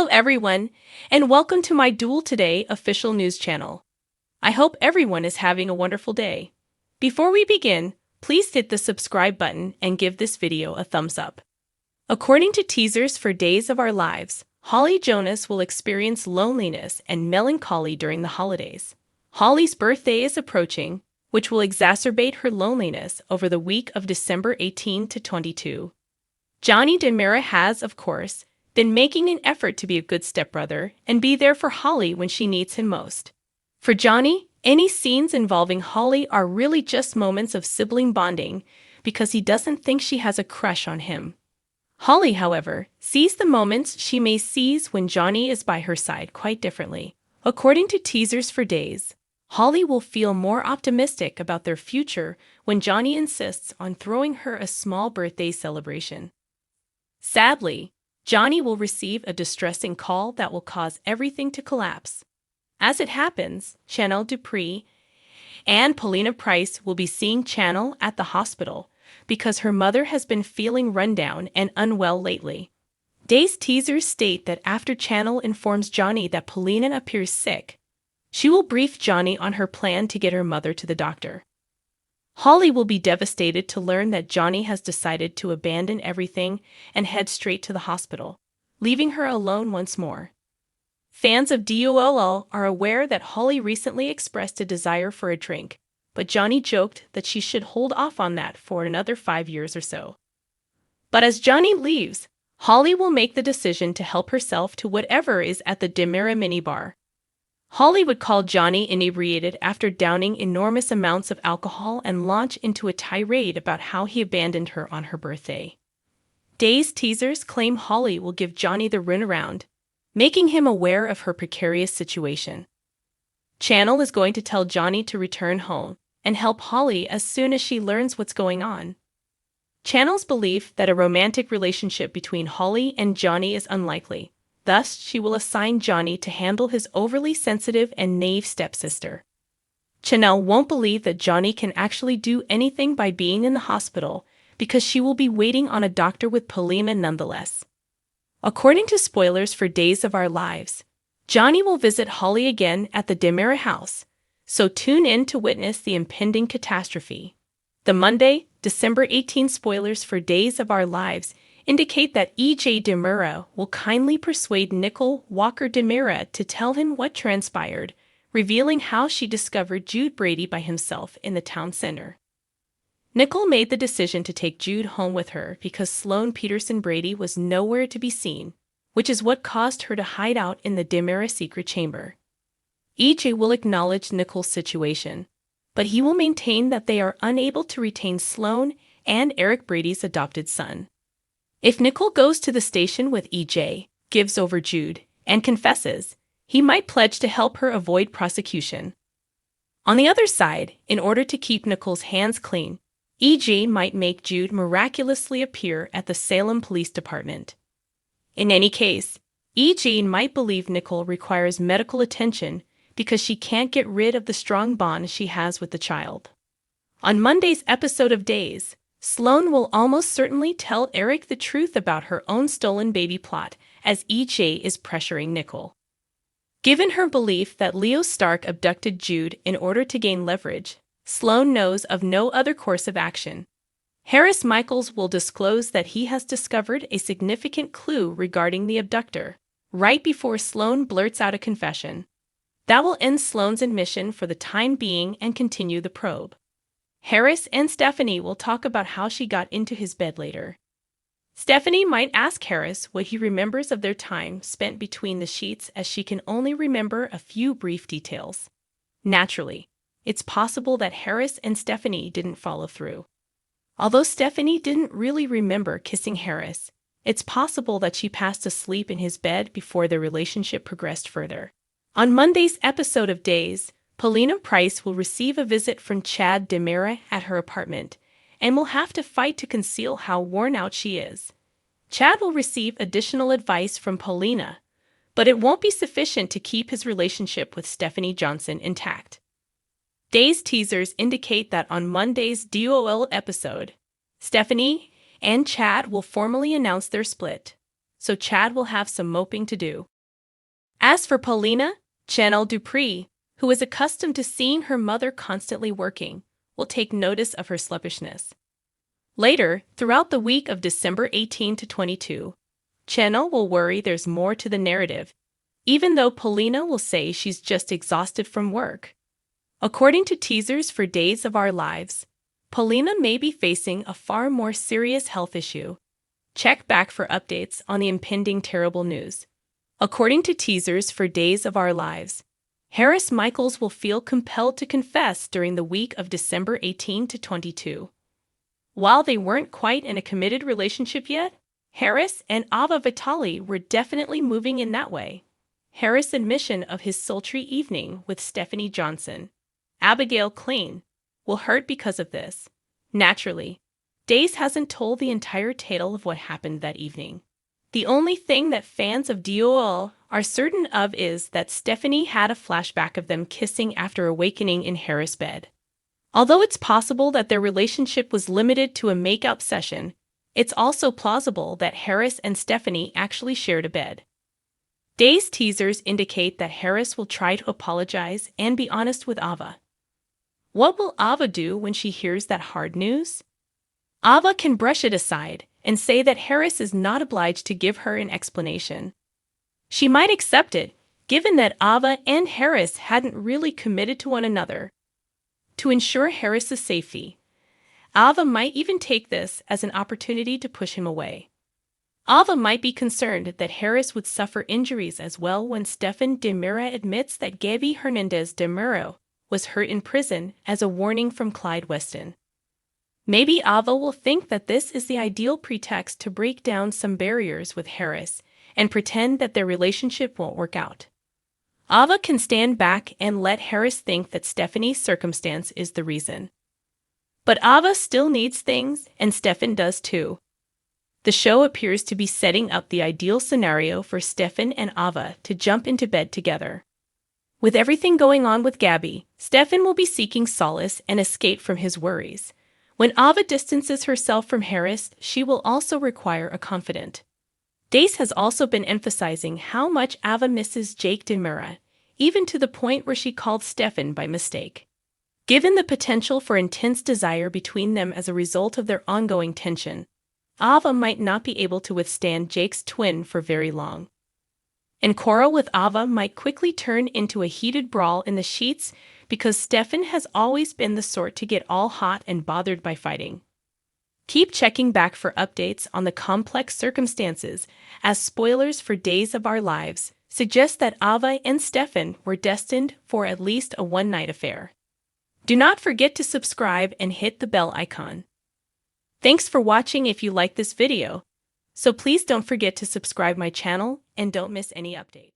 Hello everyone, and welcome to my Duel Today official news channel. I hope everyone is having a wonderful day. Before we begin, please hit the subscribe button and give this video a thumbs up. According to teasers for Days of Our Lives, Holly Jonas will experience loneliness and melancholy during the holidays. Holly's birthday is approaching, which will exacerbate her loneliness over the week of December 18 to 22. Johnny DiMera has, of course, been making an effort to be a good stepbrother and be there for Holly when she needs him most. For Johnny, any scenes involving Holly are really just moments of sibling bonding because he doesn't think she has a crush on him. Holly, however, sees the moments she may seize when Johnny is by her side quite differently. According to teasers for Days, Holly will feel more optimistic about their future when Johnny insists on throwing her a small birthday celebration. Sadly, Johnny will receive a distressing call that will cause everything to collapse. As it happens, Chanel Dupree and Paulina Price will be seeing Chanel at the hospital because her mother has been feeling rundown and unwell lately. Days teasers state that after Chanel informs Johnny that Paulina appears sick, she will brief Johnny on her plan to get her mother to the doctor. Holly will be devastated to learn that Johnny has decided to abandon everything and head straight to the hospital, leaving her alone once more. Fans of DOLL are aware that Holly recently expressed a desire for a drink, but Johnny joked that she should hold off on that for another 5 years or so. But as Johnny leaves, Holly will make the decision to help herself to whatever is at the DiMera minibar. Holly would call Johnny inebriated after downing enormous amounts of alcohol and launch into a tirade about how he abandoned her on her birthday. Days teasers claim Holly will give Johnny the runaround, making him aware of her precarious situation. Chanel is going to tell Johnny to return home and help Holly as soon as she learns what's going on. Chanel's belief that a romantic relationship between Holly and Johnny is unlikely. Thus, she will assign Johnny to handle his overly sensitive and naive stepsister. Chanel won't believe that Johnny can actually do anything by being in the hospital because she will be waiting on a doctor with Paulina nonetheless. According to spoilers for Days of Our Lives, Johnny will visit Holly again at the DiMera house, so tune in to witness the impending catastrophe. The Monday, December 18 spoilers for Days of Our Lives indicate that E.J. DiMera will kindly persuade Nicole Walker DiMera to tell him what transpired, revealing how she discovered Jude Brady by himself in the town center. Nicole made the decision to take Jude home with her because Sloane Peterson Brady was nowhere to be seen, which is what caused her to hide out in the DiMera secret chamber. E.J. will acknowledge Nicole's situation, but he will maintain that they are unable to retain Sloane and Eric Brady's adopted son. If Nicole goes to the station with E.J., gives over Jude, and confesses, he might pledge to help her avoid prosecution. On the other side, in order to keep Nicole's hands clean, E.J. might make Jude miraculously appear at the Salem Police Department. In any case, E.J. might believe Nicole requires medical attention because she can't get rid of the strong bond she has with the child. On Monday's episode of Days, Sloane will almost certainly tell Eric the truth about her own stolen baby plot as E.J. is pressuring Nicole. Given her belief that Leo Stark abducted Jude in order to gain leverage, Sloane knows of no other course of action. Harris Michaels will disclose that he has discovered a significant clue regarding the abductor, right before Sloane blurts out a confession. That will end Sloane's admission for the time being and continue the probe. Harris and Stephanie will talk about how she got into his bed later. Stephanie might ask Harris what he remembers of their time spent between the sheets as she can only remember a few brief details. Naturally, it's possible that Harris and Stephanie didn't follow through. Although Stephanie didn't really remember kissing Harris, it's possible that she passed asleep in his bed before their relationship progressed further. On Monday's episode of Days, Paulina Price will receive a visit from Chad DiMera at her apartment and will have to fight to conceal how worn out she is. Chad will receive additional advice from Paulina, but it won't be sufficient to keep his relationship with Stephanie Johnson intact. Days teasers indicate that on Monday's DOL episode, Stephanie and Chad will formally announce their split, so Chad will have some moping to do. As for Paulina, Chanel Dupree, who is accustomed to seeing her mother constantly working, will take notice of her sluggishness. Later, throughout the week of December 18 to 22, Chanel will worry there's more to the narrative, even though Paulina will say she's just exhausted from work. According to teasers for Days of Our Lives, Paulina may be facing a far more serious health issue. Check back for updates on the impending terrible news. According to teasers for Days of Our Lives, Harris Michaels will feel compelled to confess during the week of December 18 to 22. While they weren't quite in a committed relationship yet, Harris and Ava Vitali were definitely moving in that way. Harris' admission of his sultry evening with Stephanie Johnson, Abigail Klein, will hurt because of this. Naturally, Days hasn't told the entire tale of what happened that evening. The only thing that fans of DOL are certain of is that Stephanie had a flashback of them kissing after awakening in Harris' bed. Although it's possible that their relationship was limited to a make-out session, it's also plausible that Harris and Stephanie actually shared a bed. Days teasers indicate that Harris will try to apologize and be honest with Ava. What will Ava do when she hears that hard news? Ava can brush it aside and say that Harris is not obliged to give her an explanation. She might accept it, given that Ava and Harris hadn't really committed to one another. To ensure Harris's safety, Ava might even take this as an opportunity to push him away. Ava might be concerned that Harris would suffer injuries as well when Stefan de Mira admits that Gaby Hernandez de Muro was hurt in prison as a warning from Clyde Weston. Maybe Ava will think that this is the ideal pretext to break down some barriers with Harris and pretend that their relationship won't work out. Ava can stand back and let Harris think that Stephanie's circumstance is the reason. But Ava still needs things, and Stefan does too. The show appears to be setting up the ideal scenario for Stefan and Ava to jump into bed together. With everything going on with Gaby, Stefan will be seeking solace and escape from his worries. When Ava distances herself from Harris, she will also require a confidant. Dace has also been emphasizing how much Ava misses Jake DeMura, even to the point where she called Stefan by mistake. Given the potential for intense desire between them as a result of their ongoing tension, Ava might not be able to withstand Jake's twin for very long. And quarrel with Ava might quickly turn into a heated brawl in the sheets because Stefan has always been the sort to get all hot and bothered by fighting. Keep checking back for updates on the complex circumstances, as spoilers for Days of Our Lives suggest that Ava and Stefan were destined for at least a one-night affair. Do not forget to subscribe and hit the bell icon. Thanks for watching if you like this video, so please don't forget to subscribe my channel and don't miss any updates.